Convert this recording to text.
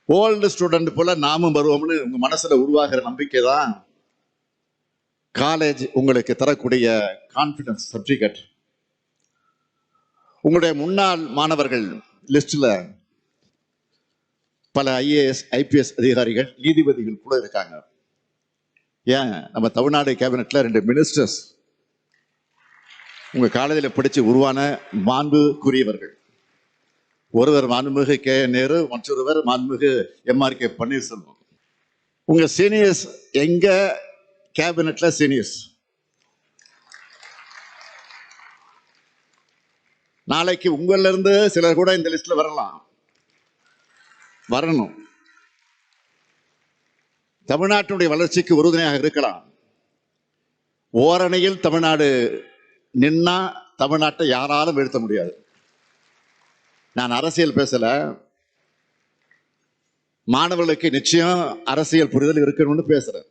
Old student போல நாமும் வருவோம்னு உங்க மனசுல உருவாகிற நம்பிக்கை தான் காலேஜ் உங்களுக்கு தரக்கூடிய கான்ஃபிடன்ஸ் சர்டிபிகேட். உங்களுடைய முன்னாள் மாணவர்கள் லிஸ்ட்ல பல ஐஏஎஸ் ஐபிஎஸ் அதிகாரிகள் நீதிபதிகள் கூட இருக்காங்க. ஏன் நம்ம தமிழ்நாடு கேபினெட்ல 2 மினிஸ்டர்ஸ் உங்க காலேஜில் படிச்சு உருவான மாண்புக்குரியவர்கள். ஒருவர் மாண்புமிகு கே நேரு, மற்றொருவர் மாண்புமிகு எம்ஆர்கே பன்னீர்செல்வம். உங்க சீனியர்ஸ் எங்க கேபினெட்ல சீனியர்ஸ். நாளைக்கு உங்கள இருந்து சிலர் கூட இந்த லிஸ்ட்ல வரணும். தமிழ்நாட்டினுடைய வளர்ச்சிக்கு உறுதுணையாக இருக்கலாம். ஓரணியில் தமிழ்நாடு நின்னா தமிழ்நாட்டை யாராலும் வீழ்த்த முடியாது. நான் அரசியல் பேசல, மாணவர்களுக்கு நிச்சயம் அரசியல் புரிதல் இருக்கணும்னு பேசுறேன்.